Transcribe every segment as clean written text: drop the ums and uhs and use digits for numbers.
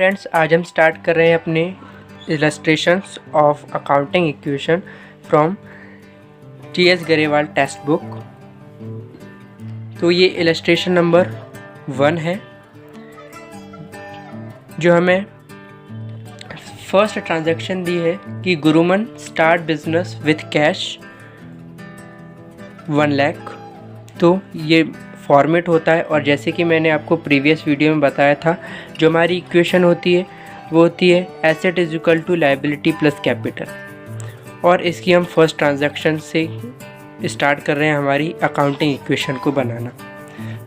Friends, आज हम start कर रहे हैं अपने illustrations of accounting equation from T S. Grewal text book. तो ये इलस्ट्रेशन नंबर 1 है जो हमें फर्स्ट ट्रांजैक्शन दी है कि Guruman start business with cash 1 lakh. तो ये फॉर्मेट होता है और जैसे कि मैंने आपको प्रीवियस वीडियो में बताया था, जो हमारी इक्वेशन होती है वो होती है asset is equal to liability plus capital. और इसकी हम फर्स्ट ट्रांजैक्शन से स्टार्ट कर रहे हैं हमारी अकाउंटिंग इक्वेशन को बनाना।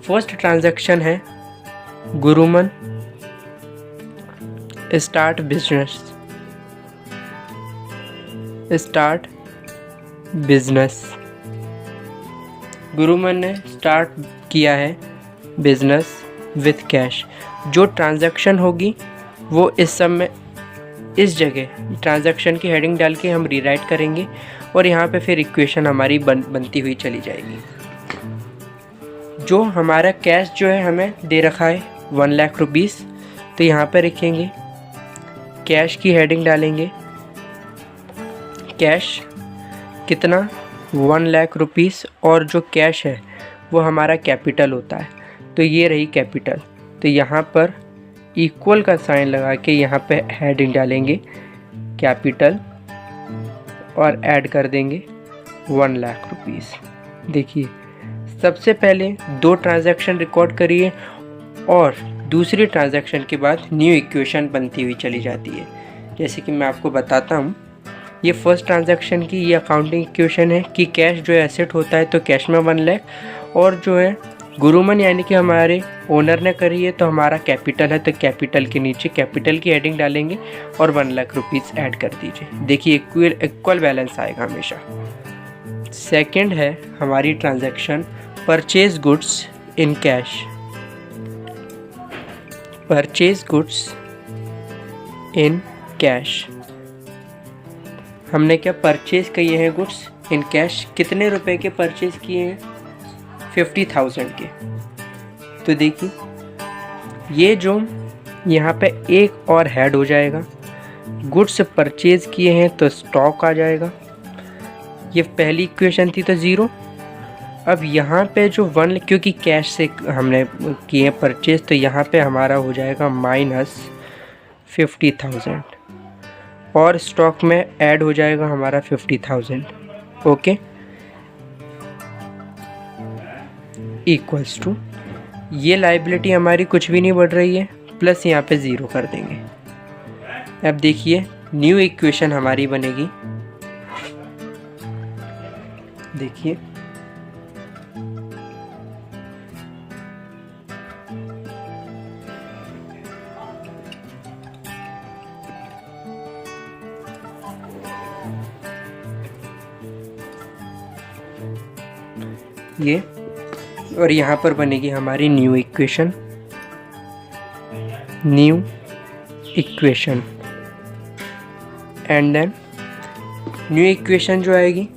फर्स्ट ट्रांजैक्शन है गुरुमन स्टार्ट बिजनेस। गुरुमन ने स्टार्ट किया है बिजनेस विथ कैश। जो ट्रांजैक्शन होगी वो इस सब में इस जगह ट्रांजैक्शन की हेडिंग डाल के हम रीराइट करेंगे और यहाँ पे फिर इक्वेशन हमारी बनती हुई चली जाएगी। जो हमारा कैश जो है हमें दे रखा है 1 लाख रुपीस, तो यहाँ पे लिखेंगे कैश की हेडिंग डालेंगे, कैश कितना 1 लाख रुपीस, और जो कैश है वो हमारा कैपिटल होता है, तो ये रही कैपिटल। तो यहाँ पर इक्वल का साइन लगा के यहाँ पे हेडिंग डालेंगे कैपिटल और ऐड कर देंगे 1 लाख रुपीस। देखिए, सबसे पहले 2 ट्रांजैक्शन रिकॉर्ड करिए और दूसरी ट्रांजैक्शन के बाद न्यू इक्वेशन बनती हुई चली जाती है। जैसे कि मैं आपको बताता हूँ, ये फर्स्ट ट्रांजैक्शन की ये अकाउंटिंग इक्वेशन है कि कैश जो एसेट होता है तो कैश में 1 लाख, और जो है गुरुमन यानी कि हमारे ओनर ने करी है तो हमारा कैपिटल है, तो कैपिटल के नीचे कैपिटल की हेडिंग डालेंगे और 1 लाख रुपीस ऐड कर दीजिए। देखिए इक्वल बैलेंस आएगा हमेशा। सेकंड है हमारी transaction purchase goods in cash. Purchase goods in cash, हमने क्या परचेज किए हैं गुड्स इन कैश। कितने रुपए के परचेज किए हैं? 50,000 के। तो देखिए, ये जो यहाँ पे एक और हेड हो जाएगा, गुड्स परचेज किए हैं तो स्टॉक आ जाएगा। ये पहली इक्वेशन थी तो 0। अब यहाँ पे जो 1, क्योंकि कैश से हमने किए परचेज, तो यहाँ पे हमारा हो जाएगा -50,000 और स्टॉक में ऐड हो जाएगा हमारा 50,000। ओके, इक्वल्स टू, ये लायबिलिटी हमारी कुछ भी नहीं बढ़ रही है, प्लस यहाँ पे 0 कर देंगे। अब देखिए न्यू इक्वेशन हमारी बनेगी। देखिए, ये, और यहाँ पर बनेगी हमारी new equation. And then new equation जो आएगी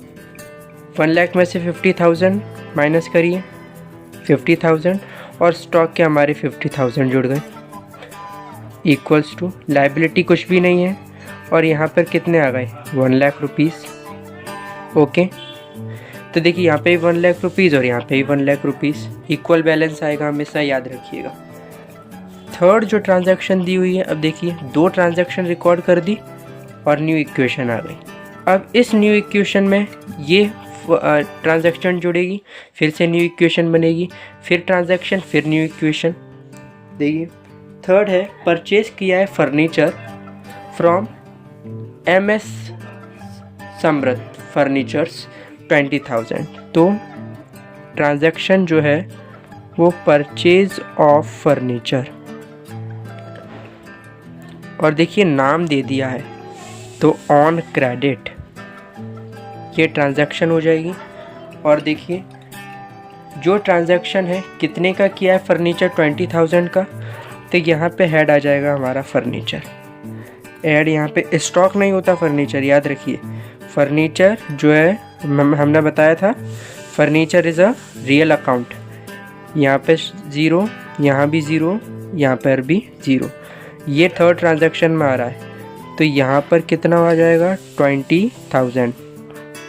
1 लाख में से 50,000 माइनस करिए 50,000 और स्टॉक के हमारे 50,000 जुड़ गए, इक्वल्स टू लायबिलिटी कुछ भी नहीं है और यहाँ पर कितने आ गए 1 लाख रुपीस। ओके, तो देखिए यहाँ पे 1 लाख रुपीज़ और यहाँ पे 1 लाख रुपीज़, इक्वल बैलेंस आएगा, हमेशा याद रखिएगा। थर्ड जो ट्रांजैक्शन दी हुई है, अब देखिए 2 ट्रांजैक्शन रिकॉर्ड कर दी और न्यू इक्वेशन आ गई। अब इस न्यू इक्वेशन में ये ट्रांजैक्शन जुड़ेगी, फिर से न्यू इक्वेशन बनेगी, फिर ट्रांजैक्शन, फिर न्यू इक्वेशन। देखिए, थर्ड है परचेज किया है फर्नीचर फ्रॉम MS समृद्ध फर्नीचर्स 20,000। तो ट्रांजैक्शन जो है वो परचेज ऑफ फर्नीचर, और देखिए नाम दे दिया है तो ऑन क्रेडिट ये ट्रांजैक्शन हो जाएगी। और देखिए जो ट्रांजैक्शन है कितने का किया है फर्नीचर 20,000 का, तो यहाँ पे हेड आ जाएगा हमारा फर्नीचर। ऐड यहाँ पे स्टॉक नहीं होता फर्नीचर, याद रखिए। फर्नीचर जो है हमने बताया था, furniture is a real account. यहाँ पे 0, यहाँ भी 0, यहाँ पर भी 0, ये थर्ड ट्रांजैक्शन में आ रहा है, तो यहाँ पर कितना आ जाएगा 20,000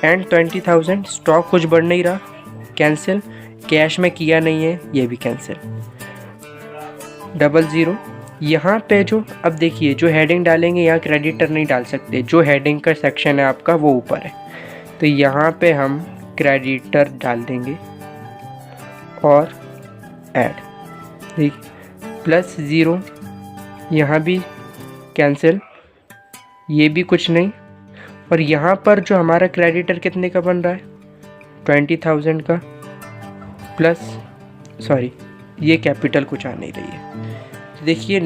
एंड 20,000। स्टॉक कुछ बढ़ नहीं रहा, कैंसिल। कैश में किया नहीं है, ये भी कैंसिल। 00 यहाँ पे जो अब देखिए जो हेडिंग डालेंगे यहाँ क्रेडिटर नहीं डाल सकते, जो हेडिंग का सेक्शन है आपका वो ऊपर है, तो यहाँ पे हम क्रेडिटर डाल देंगे और ऐड, ठीक। +0 यहाँ भी कैंसिल, ये भी कुछ नहीं। और यहाँ पर जो हमारा क्रेडिटर कितने का बन रहा है 20,000 का, प्लस सॉरी ये कैपिटल कुछ आ नहीं रही है। तो देखिए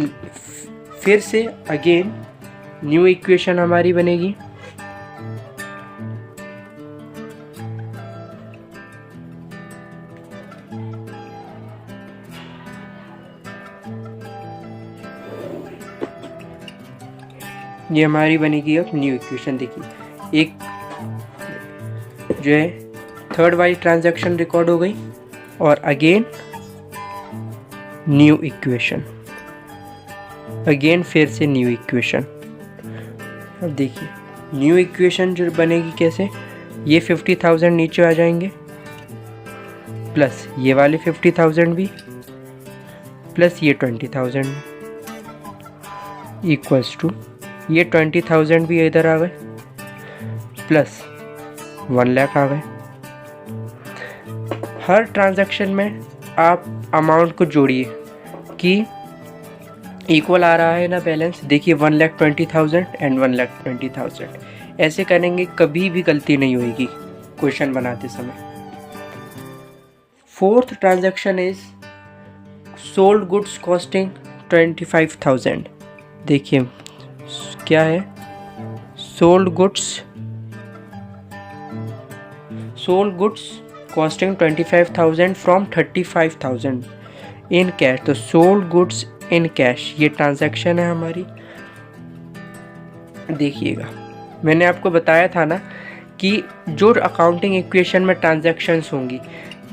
फिर से अगेन न्यू इक्वेशन हमारी बनेगी। ये हमारी बनेगी अब न्यू इक्वेशन। देखिए एक जो है थर्ड वाइज ट्रांजैक्शन रिकॉर्ड हो गई और अगेन न्यू इक्वेशन, अगेन फिर से न्यू इक्वेशन। अब देखिए न्यू इक्वेशन जो बनेगी कैसे, ये 50,000 नीचे आ जाएंगे, प्लस ये वाले 50,000 भी, प्लस ये 20,000 इक्वल्स टू ये 20,000 भी इधर आ गए, प्लस 1 लाख आ गए। हर ट्रांजैक्शन में आप अमाउंट को जोड़िए कि इक्वल आ रहा है ना बैलेंस। देखिए 1,20,000 एंड 1,20,000 ऐसे करेंगे, कभी भी गलती नहीं होगी क्वेश्चन बनाते समय। Fourth transaction is sold goods costing 25,000। देखिए क्या है, sold goods costing 25,000 from 35,000 in cash. तो सोल्ड गुड्स इन कैश ये ट्रांजैक्शन है हमारी। देखिएगा मैंने आपको बताया था ना कि जो अकाउंटिंग इक्वेशन में ट्रांजैक्शंस होंगी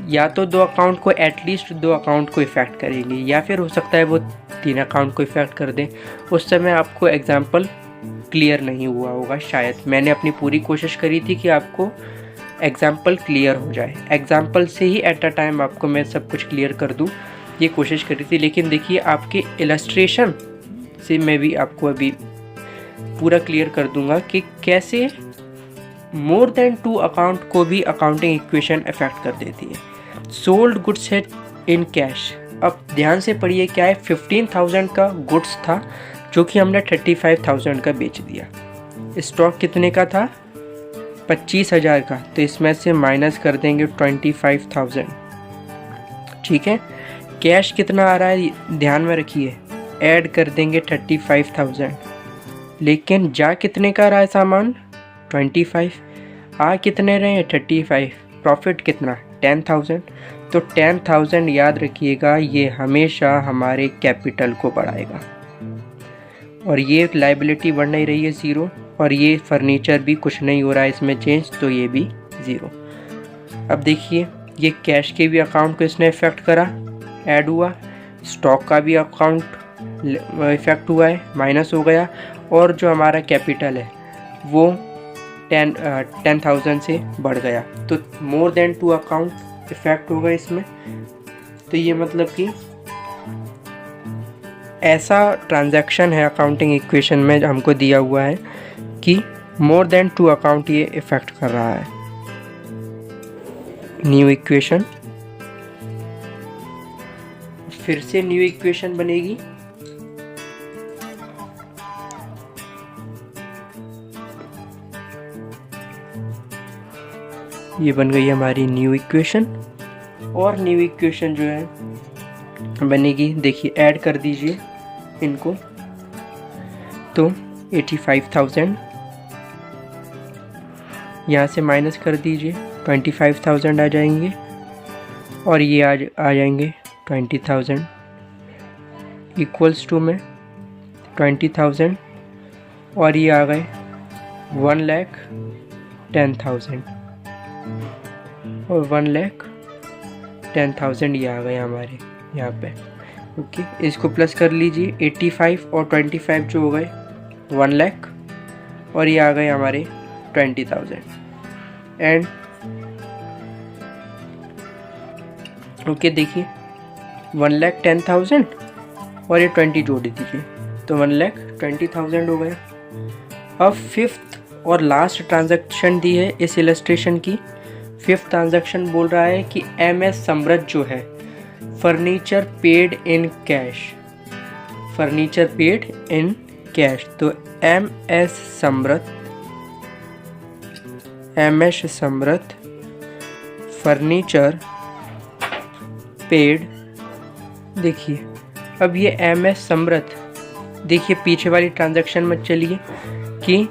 या तो दो अकाउंट को एटलीस्ट दो अकाउंट को इफ़ेक्ट करेंगी, या फिर हो सकता है वो 3 अकाउंट को इफ़ेक्ट कर दें। उस समय आपको एग्जाम्पल क्लियर नहीं हुआ होगा शायद। मैंने अपनी पूरी कोशिश करी थी कि आपको एग्जाम्पल क्लियर हो जाए, एग्जाम्पल से ही एट अ टाइम आपको मैं सब कुछ क्लियर कर दूं, ये कोशिश करी थी। लेकिन देखिए आपके इलस्ट्रेशन से मैं भी आपको अभी पूरा क्लियर कर दूंगा कि कैसे मोर देन 2 अकाउंट को भी अकाउंटिंग इक्वेशन इफेक्ट कर देती है। सोल्ड गुड्स है इन कैश। अब ध्यान से पढ़िए क्या है, 15,000 का गुड्स था जो कि हमने 35,000 का बेच दिया। स्टॉक कितने का था 25,000 का, तो इसमें से माइनस कर देंगे 25,000, ठीक है। कैश कितना आ रहा है ध्यान में रखिए, ऐड कर देंगे 35,000। लेकिन जा कितने का रहा है सामान 25, आ कितने रहे हैं 35, प्रॉफिट कितना 10,000। तो 10,000 याद रखिएगा, ये हमेशा हमारे कैपिटल को बढ़ाएगा। और ये लायबिलिटी बढ़ नहीं रही है 0, और ये फर्नीचर भी कुछ नहीं हो रहा है इसमें चेंज, तो ये भी 0। अब देखिए ये कैश के भी अकाउंट को इसने इफेक्ट करा, ऐड हुआ, स्टॉक का भी अकाउंट इफेक्ट हुआ है, माइनस हो गया, और जो हमारा कैपिटल है वो 10,000 से बढ़ गया। तो मोर देन 2 अकाउंट इफेक्ट होगा इसमें। तो ये मतलब कि ऐसा ट्रांजैक्शन है अकाउंटिंग इक्वेशन में हमको दिया हुआ है कि मोर देन 2 अकाउंट ये इफेक्ट कर रहा है। न्यू इक्वेशन, फिर से न्यू इक्वेशन बनेगी। ये बन गई हमारी न्यू इक्वेशन। और न्यू इक्वेशन जो है बनेगी, देखिए ऐड कर दीजिए इनको, तो 85,000 यहाँ से माइनस कर दीजिए, 25,000 आ जाएंगे, और ये आ जाएंगे 20,000 इक्वल्स टू में 20,000, और ये आ गए 1,10,000 और 1,10,000 ये आ गए हमारे यहाँ पे। ओके, इसको प्लस कर लीजिए, 85 और 25 जो हो गए 1 लाख, और ये आ गए हमारे 20,000 एंड ओके देखिए 1,10,000 और ये 20 जोड़ दीजिए तो 1,20,000 हो गया। अब फिफ्थ और लास्ट ट्रांजैक्शन दी है इस इलस्ट्रेशन की। फिफ्थ ट्रांजैक्शन बोल रहा है कि MS समृद्ध जो है furniture paid in cash, furniture paid in cash, तो MS समृद्ध फर्नीचर पेड। देखिए अब ये MS समृद्ध, देखिए पीछे वाली ट्रांजैक्शन में चलिए कि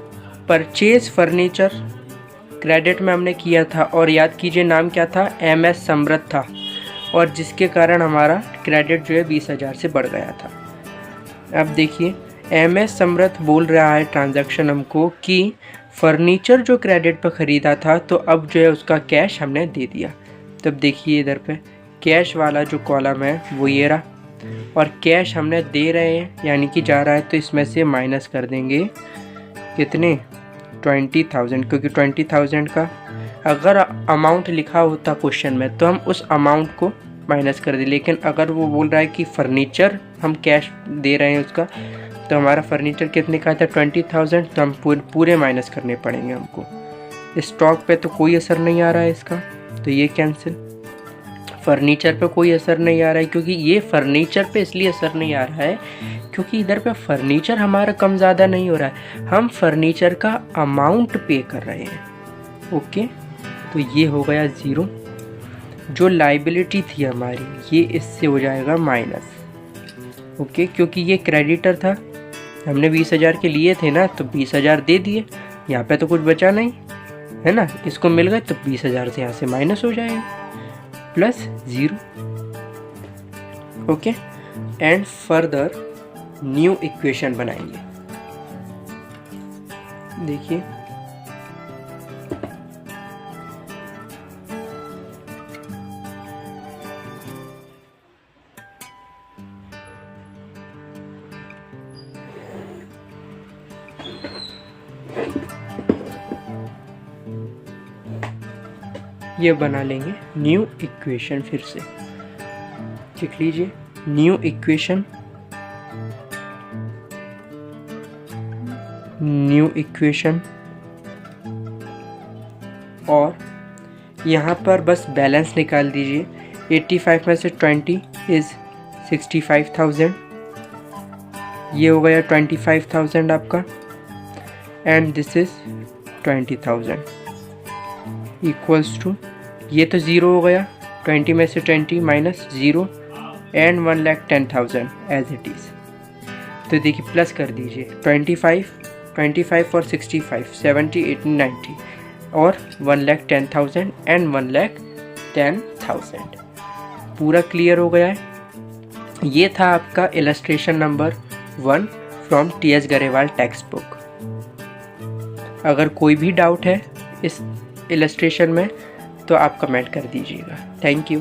परचेज फर्नीचर क्रेडिट में हमने किया था और याद कीजिए नाम क्या था, MS समृद्ध था, और जिसके कारण हमारा क्रेडिट जो है 20,000 से बढ़ गया था। अब देखिए MS समृद्ध बोल रहा है ट्रांजैक्शन हमको कि फर्नीचर जो क्रेडिट पर ख़रीदा था तो अब जो है उसका कैश हमने दे दिया। तब देखिए इधर पे कैश वाला जो कॉलम है वो ये रहा, और कैश हमने दे रहे हैं यानी कि जा रहा है, तो इसमें से माइनस कर देंगे कितने 20,000, क्योंकि 20,000 का अगर अमाउंट लिखा होता क्वेश्चन में तो हम उस अमाउंट को माइनस कर दें, लेकिन अगर वो बोल रहा है कि फर्नीचर हम कैश दे रहे हैं उसका, तो हमारा फर्नीचर कितने का था 20,000, तो हम पूरे माइनस करने पड़ेंगे हमको। स्टॉक पे तो कोई असर नहीं आ रहा है इसका, तो ये कैंसिल। फर्नीचर पे कोई असर नहीं आ रहा है, क्योंकि ये फर्नीचर पे इसलिए असर नहीं आ रहा है क्योंकि इधर पे फर्नीचर हमारा कम ज़्यादा नहीं हो रहा है, हम फर्नीचर का अमाउंट पे कर रहे हैं। ओके, तो ये हो गया 0। जो लाइबिलिटी थी हमारी ये इससे हो जाएगा माइनस। ओके, क्योंकि ये क्रेडिटर था, हमने 20,000 के लिए थे ना, तो 20,000 दे दिए, यहाँ पे तो कुछ बचा नहीं है ना, इसको मिल गए, तो 20,000 से यहाँ से माइनस हो जाएगा plus 0। Okay, and further new equation बनाएंगे। देखिए ये बना लेंगे न्यू इक्वेशन, फिर से लिख लीजिए न्यू इक्वेशन, न्यू इक्वेशन, और यहाँ पर बस बैलेंस निकाल दीजिए। 85 में से 20 इज़ 65,000, ये हो गया 25,000 आपका, and this is 20,000 equals to, ये तो 0 हो गया, 20 में से 20 माइनस 0 एंड 1,10,000 एज इट इज़। तो देखिए प्लस कर दीजिए 25 और 65 70 80 90 और 1,10,000 एंड 1,10,000। पूरा क्लियर हो गया है। ये था आपका illustration number 1 from TS Grewal text book. अगर कोई भी डाउट है इस इलस्ट्रेशन में तो आप कमेंट कर दीजिएगा। Thank you.